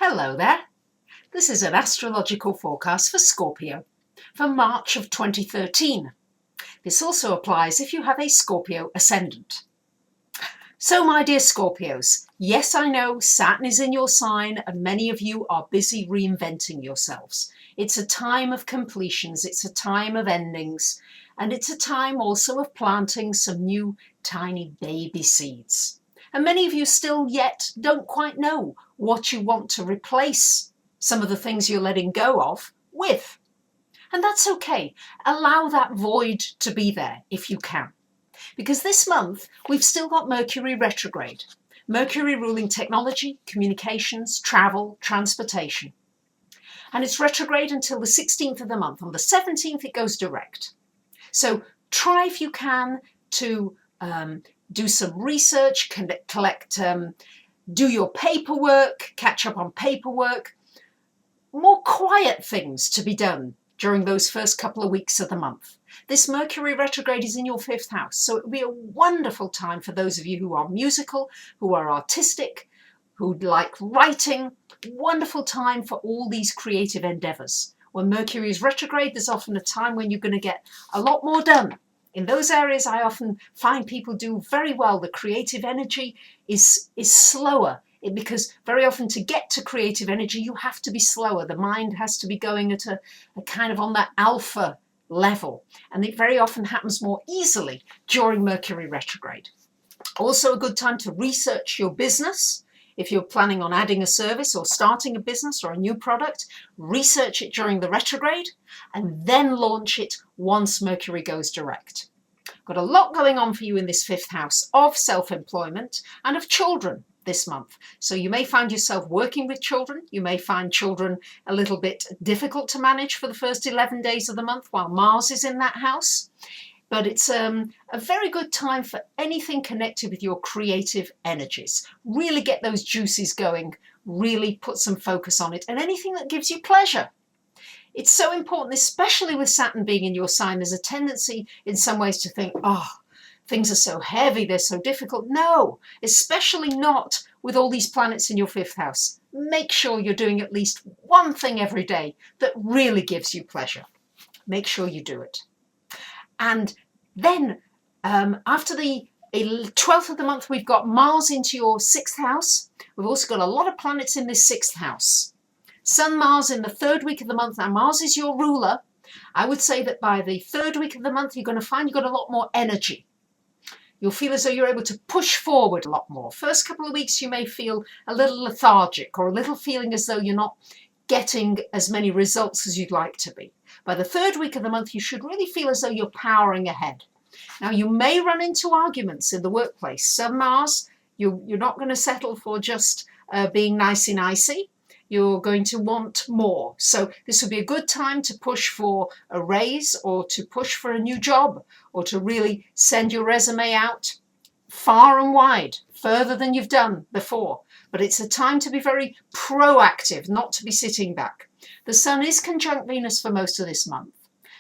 Hello there. This is an astrological forecast for Scorpio for March of 2013. This also applies if you have a Scorpio ascendant. So my dear Scorpios, yes, I know Saturn is in your sign and many of you are busy reinventing yourselves. It's a time of completions, it's a time of endings, and it's a time also of planting some new tiny baby seeds. And many of you still yet don't quite know what you want to replace some of the things you're letting go of with. And that's okay. Allow that void to be there if you can. Because this month we've still got Mercury retrograde. Mercury ruling technology, communications, travel, transportation. And it's retrograde until the 16th of the month. On the 17th it goes direct. So try if you can to do some research, do your paperwork, catch up on paperwork, more quiet things to be done during those first couple of weeks of the month. This Mercury retrograde is in your 5th house, so it would be a wonderful time for those of you who are musical, who are artistic, who like writing. Wonderful time for all these creative endeavours. When Mercury is retrograde, there's often a time when you're going to get a lot more done. In those areas, I often find people do very well. The creative energy is slower because very often to get to creative energy, you have to be slower. The mind has to be going at a kind of on that alpha level. And it very often happens more easily during Mercury retrograde. Also a good time to research your business. If you're planning on adding a service or starting a business or a new product, research it during the retrograde and then launch it once Mercury goes direct. Got a lot going on for you in this 5th house of self-employment and of children this month. So you may find yourself working with children. You may find children a little bit difficult to manage for the first 11 days of the month while Mars is in that house. But it's a very good time for anything connected with your creative energies. Really get those juices going, really put some focus on it, and anything that gives you pleasure. It's so important, especially with Saturn being in your sign. There's a tendency in some ways to think, oh, things are so heavy, they're so difficult. No, especially not with all these planets in your 5th house. Make sure you're doing at least one thing every day that really gives you pleasure. Make sure you do it. And then after the 12th of the month, we've got Mars into your 6th house. We've also got a lot of planets in this 6th house. Sun, Mars in the 3rd week of the month. Now, Mars is your ruler. I would say that by the 3rd week of the month, you're going to find you've got a lot more energy. You'll feel as though you're able to push forward a lot more. First couple of weeks, you may feel a little lethargic or a little feeling as though you're not getting as many results as you'd like to be. By the 3rd week of the month, you should really feel as though you're powering ahead. Now, you may run into arguments in the workplace. Sun, Mars, you're not going to settle for just being nicey-nicey. You're going to want more. So this would be a good time to push for a raise or to push for a new job or to really send your resume out far and wide, further than you've done before. But it's a time to be very proactive, not to be sitting back. The Sun is conjunct Venus for most of this month.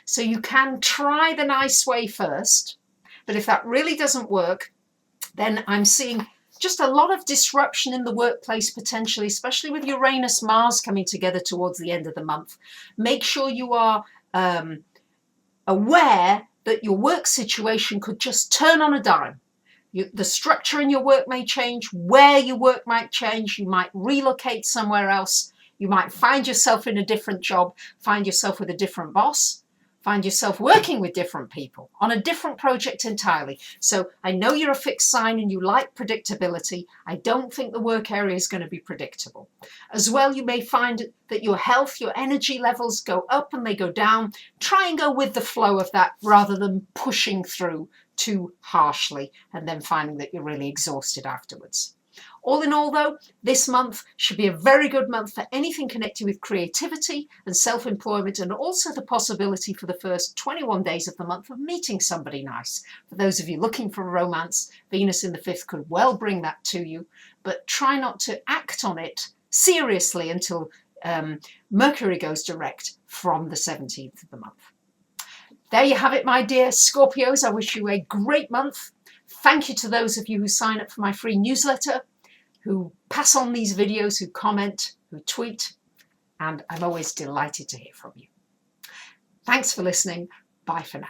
So you can try the nice way first. But if that really doesn't work, then I'm seeing just a lot of disruption in the workplace potentially, especially with Uranus, Mars coming together towards the end of the month. Make sure you are aware that your work situation could just turn on a dime. The structure in your work may change, where you work might change, you might relocate somewhere else, you might find yourself in a different job, find yourself with a different boss, find yourself working with different people on a different project entirely. So I know you're a fixed sign and you like predictability. I don't think the work area is going to be predictable. As well, you may find that your health, your energy levels go up and they go down. Try and go with the flow of that rather than pushing through too harshly and then finding that you're really exhausted afterwards. All in all, though, this month should be a very good month for anything connected with creativity and self-employment, and also the possibility for the first 21 days of the month of meeting somebody nice. For those of you looking for romance, Venus in the 5th could well bring that to you, but try not to act on it seriously until Mercury goes direct from the 17th of the month. There you have it, my dear Scorpios. I wish you a great month. Thank you to those of you who sign up for my free newsletter, who pass on these videos, who comment. who tweet, and I'm always delighted to hear from you. Thanks for listening. Bye for now.